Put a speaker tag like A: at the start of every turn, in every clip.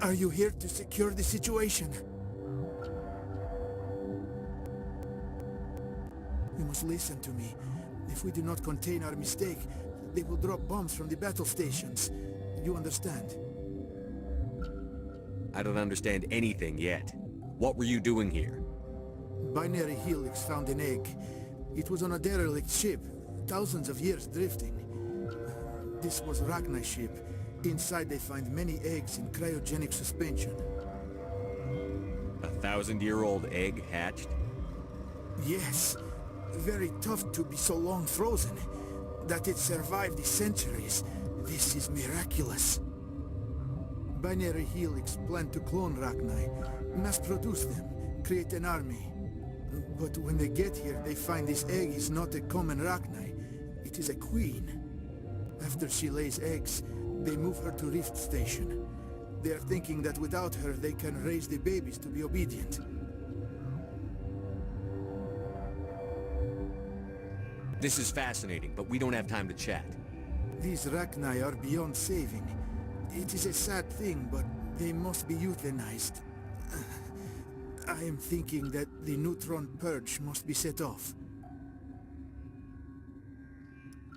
A: Are you here to secure the situation? You must listen to me. If we do not contain our mistake, they will drop bombs from the battle stations. You understand?
B: I don't understand anything yet. What were you doing here?
A: Binary Helix found an egg. It was on a derelict ship, thousands of years drifting. This was Rachni's ship. Inside they find many eggs in cryogenic suspension.
B: 1,000-year-old egg hatched?
A: Yes. Very tough to be so long frozen. That it survived the centuries. This is miraculous. Binary Helix planned to clone Rachni, mass-produce them, create an army. But when they get here, they find this egg is not a common Rachni. It is a queen. After she lays eggs, they move her to Rift Station. They are thinking that without her, they can raise the babies to be obedient.
B: This is fascinating, but we don't have time to chat.
A: These Rachni are beyond saving. It is a sad thing, but they must be euthanized. I am thinking that the neutron purge must be set off.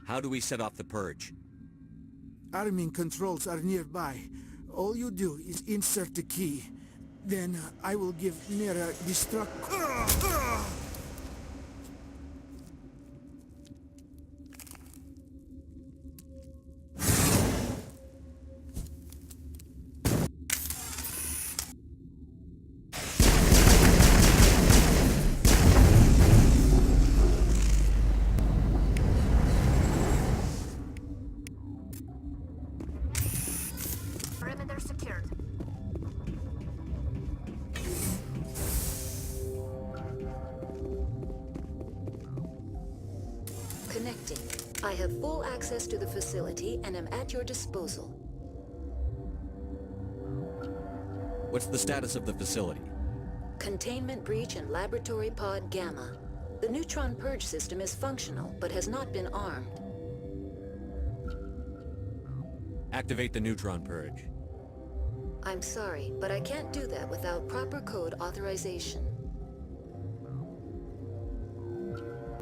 B: How do we set off the purge?
A: Arming controls are nearby. All you do is insert the key. Then I will give Mira destruct...
C: Perimeter secured.
D: Connecting. I have full access to the facility and am at your disposal.
B: What's the status of the facility?
D: Containment breach in Laboratory Pod Gamma. The neutron purge system is functional, but has not been armed.
B: Activate the neutron purge.
D: I'm sorry, but I can't do that without proper code authorization.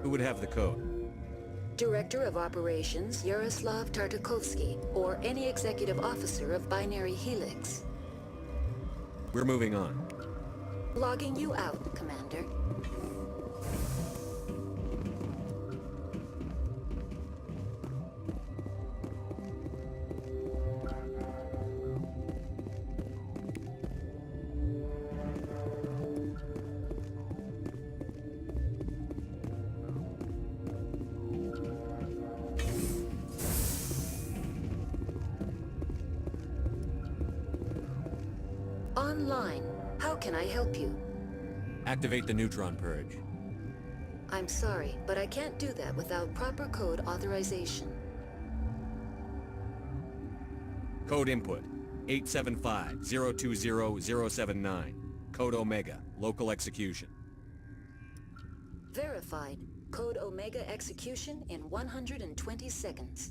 B: Who would have the code?
D: Director of Operations Yaroslav Tartakovsky, or any executive officer of Binary Helix.
B: We're moving on.
D: Logging you out, Commander. Online. How can I help you?
B: Activate the neutron purge.
D: I'm sorry, but I can't do that without proper code authorization.
B: Code input 875-020-079. Code Omega. Local execution.
D: Verified. Code Omega execution in 120 seconds.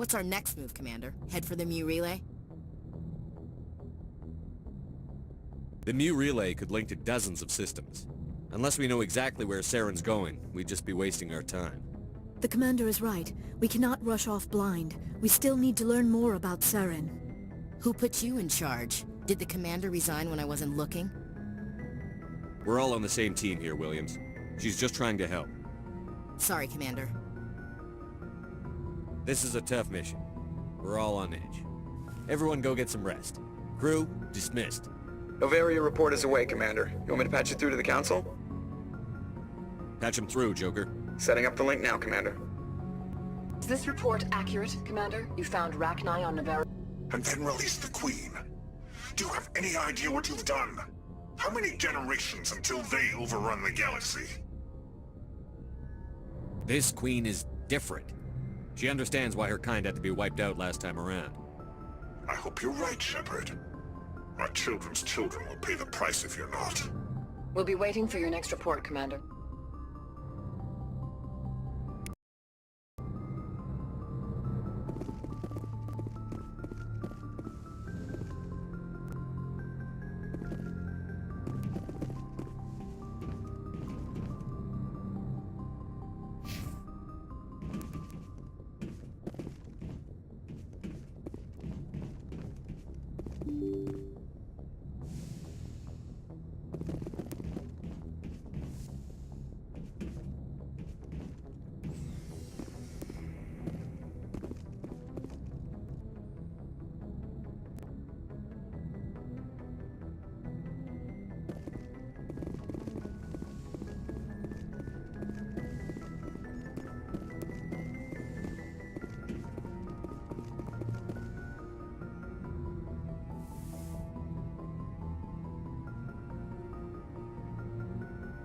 C: What's our next move, Commander? Head for the Mu Relay?
B: The Mu Relay could link to dozens of systems. Unless we know exactly where Saren's going, we'd just be wasting our time.
E: The Commander is right. We cannot rush off blind. We still need to learn more about Saren.
C: Who put you in charge? Did the Commander resign when I wasn't looking?
B: We're all on the same team here, Williams. She's just trying to help.
C: Sorry, Commander.
B: This is a tough mission. We're all on edge. Everyone go get some rest. Crew, dismissed.
F: Novaria report is away, Commander. You want me to patch you through to the Council?
B: Patch him through, Joker.
F: Setting up the link now, Commander.
G: Is this report accurate, Commander? You found Rachni on Novaria?
H: And then release the Queen. Do you have any idea what you've done? How many generations until they overrun the galaxy?
B: This Queen is different. She understands why her kind had to be wiped out last time around.
H: I hope you're right, Shepard. Our children's children will pay the price if you're not.
G: We'll be waiting for your next report, Commander.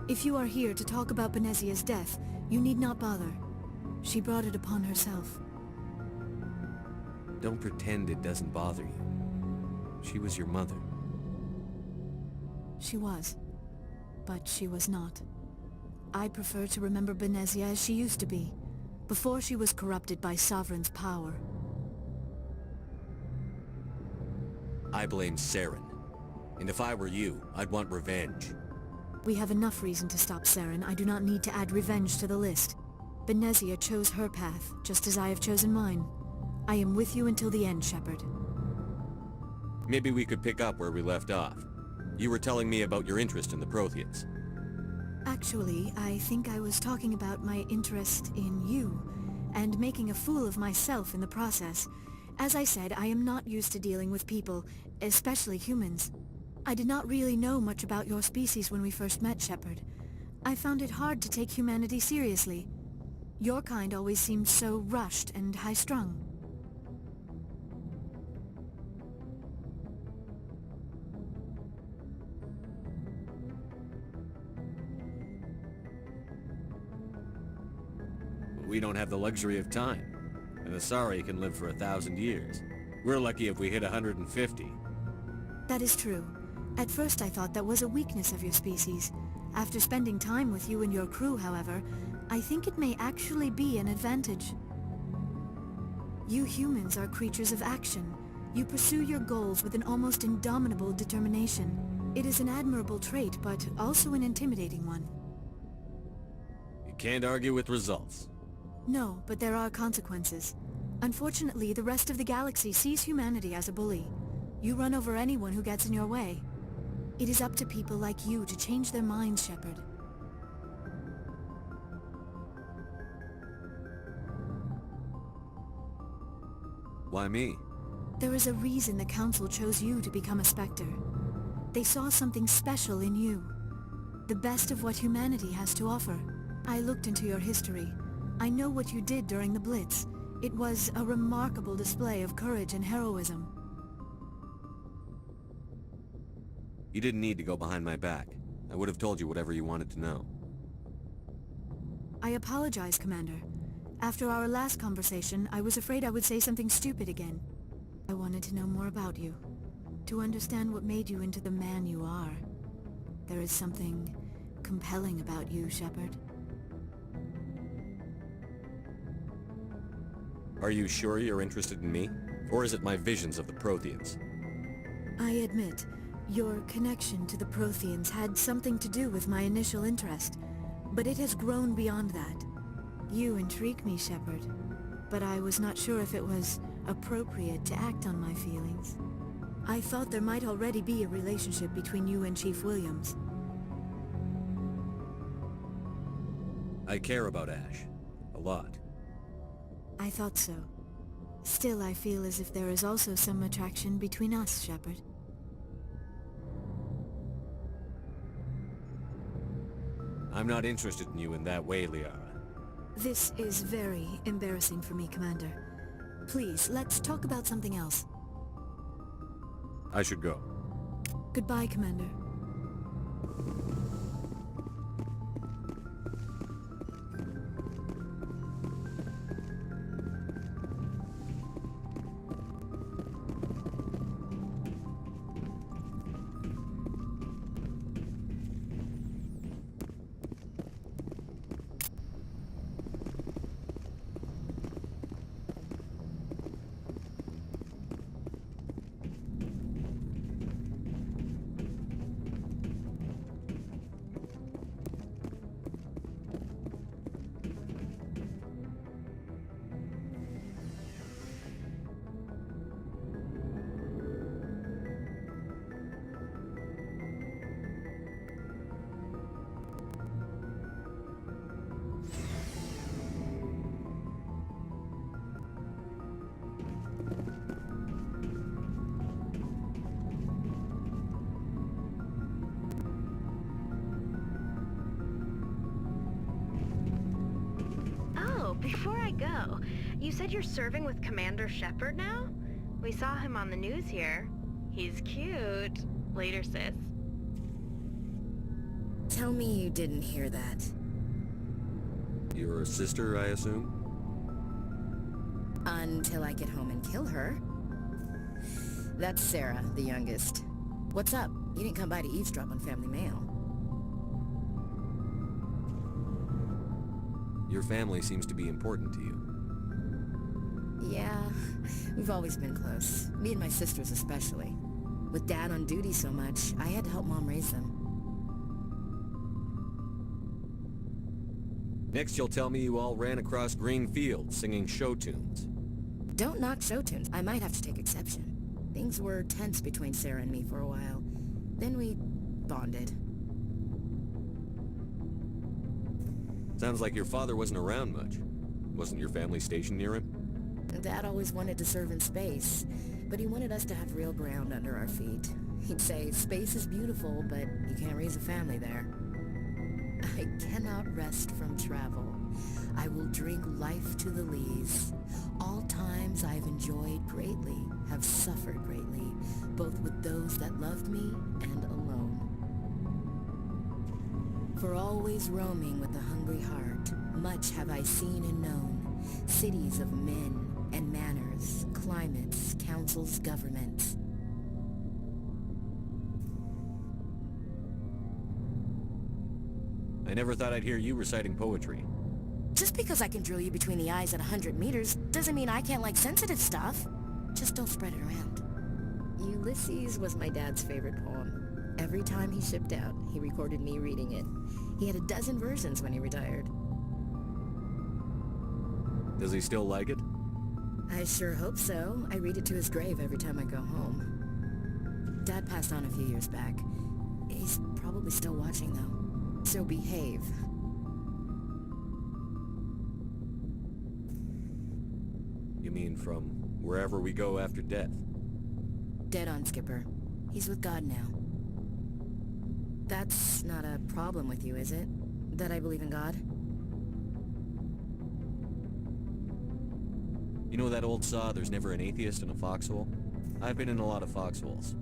E: If you are here to talk about Benezia's death, you need not bother. She brought it upon herself.
B: Don't pretend it doesn't bother you. She was your mother.
E: She was. But she was not. I prefer to remember Benezia as she used to be, before she was corrupted by Sovereign's power.
B: I blame Saren. And if I were you, I'd want revenge.
E: We have enough reason to stop Saren. I do not need to add revenge to the list. Benezia chose her path, just as I have chosen mine. I am with you until the end, Shepard.
B: Maybe we could pick up where we left off. You were telling me about your interest in the Protheans.
E: Actually, I think I was talking about my interest in you, and making a fool of myself in the process. As I said, I am not used to dealing with people, especially humans. I did not really know much about your species when we first met, Shepard. I found it hard to take humanity seriously. Your kind always seemed so rushed and high-strung.
B: We don't have the luxury of time. And the Asari can live for 1,000 years. We're lucky if we hit 150.
E: That is true. At first I thought that was a weakness of your species. After spending time with you and your crew, however, I think it may actually be an advantage. You humans are creatures of action. You pursue your goals with an almost indomitable determination. It is an admirable trait, but also an intimidating one.
B: You can't argue with results.
E: No, but there are consequences. Unfortunately, the rest of the galaxy sees humanity as a bully. You run over anyone who gets in your way. It is up to people like you to change their minds, Shepard.
B: Why me?
E: There is a reason the Council chose you to become a Spectre. They saw something special in you. The best of what humanity has to offer. I looked into your history. I know what you did during the Blitz. It was a remarkable display of courage and heroism.
B: You didn't need to go behind my back. I would have told you whatever you wanted to know.
E: I apologize, Commander. After our last conversation, I was afraid I would say something stupid again. I wanted to know more about you. To understand what made you into the man you are. There is something compelling about you, Shepard.
B: Are you sure you're interested in me? Or is it my visions of the Protheans?
E: I admit, your connection to the Protheans had something to do with my initial interest, but it has grown beyond that. You intrigue me, Shepard, but I was not sure if it was appropriate to act on my feelings. I thought there might already be a relationship between you and Chief Williams.
B: I care about Ash. A lot.
E: I thought so. Still, I feel as if there is also some attraction between us, Shepard.
B: I'm not interested in you in that way, Liara.
E: This is very embarrassing for me, Commander. Please, let's talk about something else.
B: I should go.
E: Goodbye, Commander.
I: Before I go, you said you're serving with Commander Shepard now? We saw him on the news here. He's cute. Later, sis.
C: Tell me you didn't hear that.
B: You're a sister, I assume?
C: Until I get home and kill her. That's Sarah, the youngest. What's up? You didn't come by to eavesdrop on Family Mail.
B: Your family seems to be important to you.
C: Yeah, we've always been close. Me and my sisters especially. With Dad on duty so much, I had to help Mom raise them.
B: Next you'll tell me you all ran across green fields singing show tunes.
C: Don't knock show tunes. I might have to take exception. Things were tense between Sarah and me for a while. Then we bonded.
B: Sounds like your father wasn't around much. Wasn't your family stationed near him?
C: Dad always wanted to serve in space, but he wanted us to have real ground under our feet. He'd say, space is beautiful, but you can't raise a family there. I cannot rest from travel. I will drink life to the lees. All times I've enjoyed greatly, have suffered greatly, both with those that loved me and alone. For always roaming with a hungry heart, much have I seen and known, cities of men and manners, climates, councils, governments.
B: I never thought I'd hear you reciting poetry.
C: Just because I can drill you between the eyes at 100 meters doesn't mean I can't like sensitive stuff. Just don't spread it around. Ulysses was my dad's favorite poem. Every time he shipped out, he recorded me reading it. He had a dozen versions when he retired.
B: Does he still like it?
C: I sure hope so. I read it to his grave every time I go home. Dad passed on a few years back. He's probably still watching, though. So behave.
B: You mean from wherever we go after death?
C: Dead on, Skipper. He's with God now. That's not a problem with you, is it? That I believe in God?
B: You know that old saw, there's never an atheist in a foxhole? I've been in a lot of foxholes.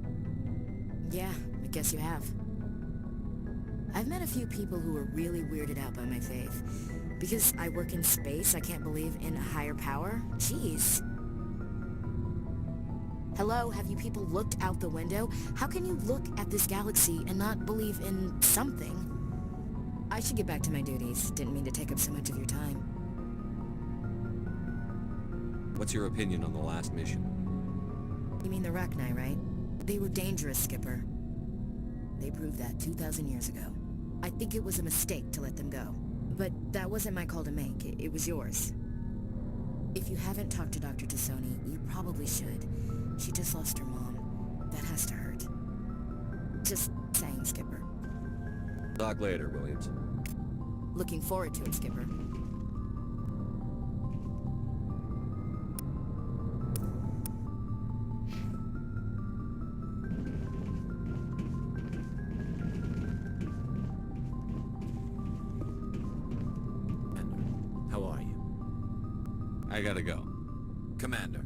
C: Yeah, I guess you have. I've met a few people who were really weirded out by my faith. Because I work in space, I can't believe in a higher power? Jeez. Hello, have you people looked out the window? How can you look at this galaxy and not believe in something? I should get back to my duties. Didn't mean to take up so much of your time.
B: What's your opinion on the last mission?
C: You mean the Rachni, right? They were dangerous, Skipper. They proved that 2,000 years ago. I think it was a mistake to let them go. But that wasn't my call to make. It was yours. If you haven't talked to Dr. Tassoni, you probably should. She just lost her mom. That has to hurt. Just saying, Skipper.
B: Talk later, Williams.
C: Looking forward to it, Skipper.
B: How are you? I gotta go. Commander.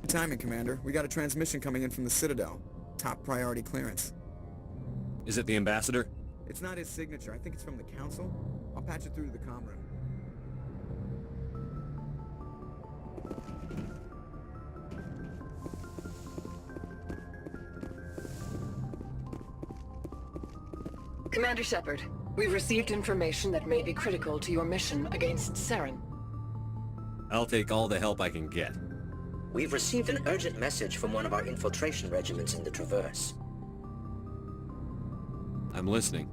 F: Good timing, Commander. We got a transmission coming in from the Citadel. Top priority clearance.
B: Is it the Ambassador?
F: It's not his signature. I think it's from the Council. I'll patch it through to the comm room.
G: Commander Shepard, we've received information that may be critical to your mission against Saren.
B: I'll take all the help I can get.
J: We've received an urgent message from one of our infiltration regiments in the Traverse.
B: I'm listening.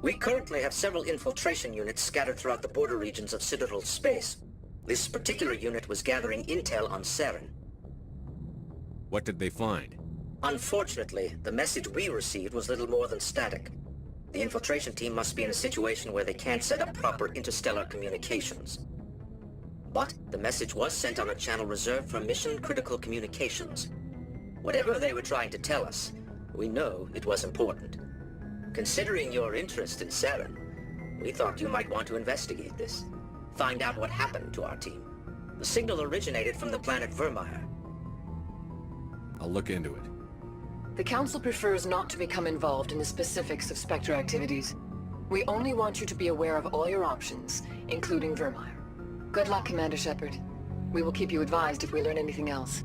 J: We currently have several infiltration units scattered throughout the border regions of Citadel space. This particular unit was gathering intel on Saren.
B: What did they find?
J: Unfortunately, the message we received was little more than static. The infiltration team must be in a situation where they can't set up proper interstellar communications. But the message was sent on a channel reserved for mission-critical communications. Whatever they were trying to tell us, we know it was important. Considering your interest in Saren, we thought you might want to investigate this. Find out what happened to our team. The signal originated from the planet Vermeer.
B: I'll look into it.
G: The Council prefers not to become involved in the specifics of Spectre activities. We only want you to be aware of all your options, including Vermeer. Good luck, Commander Shepard. We will keep you advised if we learn anything else.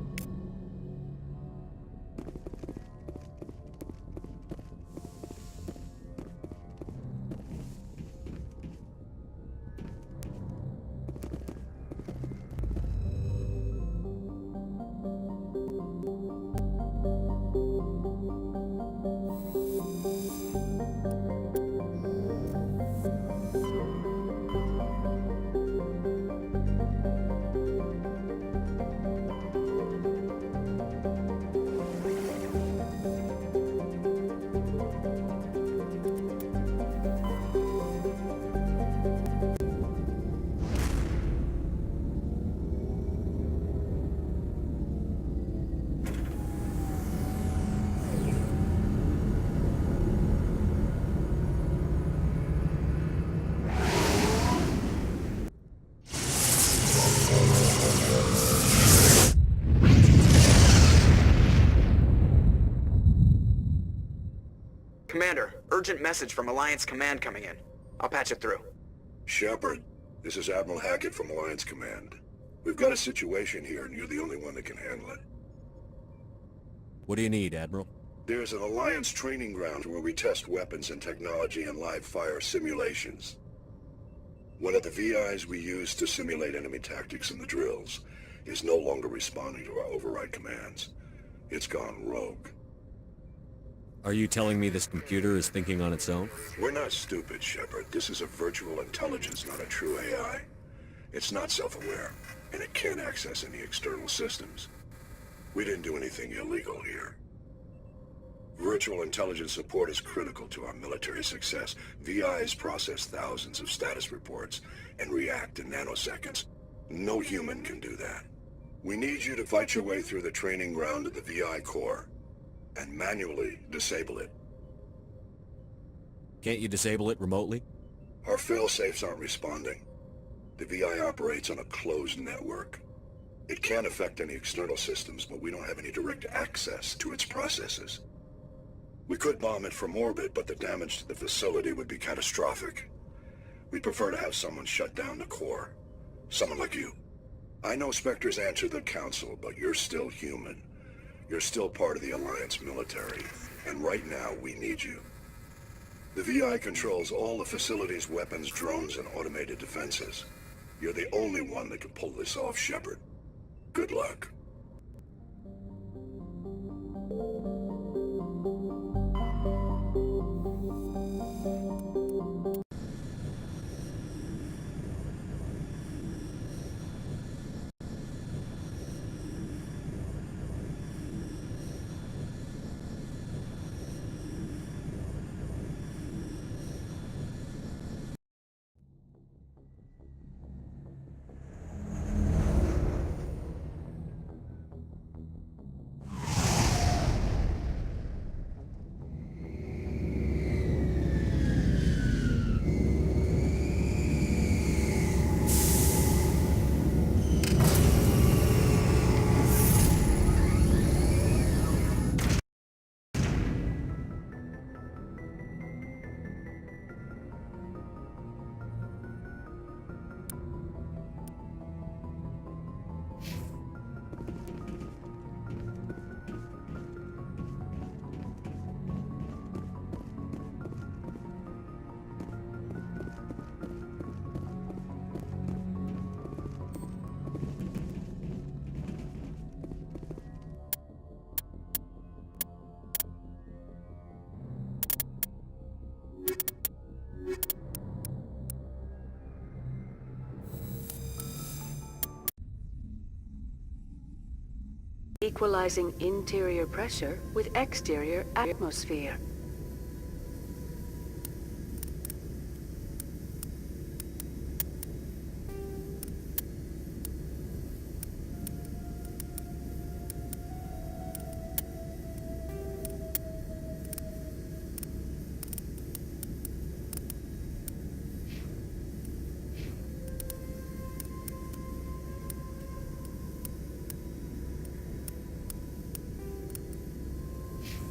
F: Commander, urgent message from Alliance Command coming in. I'll patch it through.
H: Shepard, this is Admiral Hackett from Alliance Command. We've got a situation here, and you're the only one that can handle it.
B: What do you need, Admiral?
H: There's an Alliance training ground where we test weapons and technology in live-fire simulations. One of the VIs we use to simulate enemy tactics in the drills is no longer responding to our override commands. It's gone rogue.
B: Are you telling me this computer is thinking on its own?
H: We're not stupid, Shepard. This is a virtual intelligence, not a true AI. It's not self-aware, and it can't access any external systems. We didn't do anything illegal here. Virtual intelligence support is critical to our military success. VIs process thousands of status reports and react in nanoseconds. No human can do that. We need you to fight your way through the training ground of the VI core and manually disable it.
B: Can't you disable it remotely?
H: Our fail-safes aren't responding. The VI operates on a closed network. It can affect any external systems, but we don't have any direct access to its processes. We could bomb it from orbit, but the damage to the facility would be catastrophic. We'd prefer to have someone shut down the core. Someone like you. I know Spectres answer the Council, but you're still human. You're still part of the Alliance military, and right now we need you. The VI controls all the facility's weapons, drones, and automated defenses. You're the only one that can pull this off, Shepard. Good luck.
D: Equalizing interior pressure with exterior atmosphere.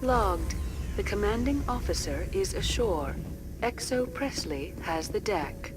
D: Logged. The commanding officer is ashore. Exo Presley has the deck.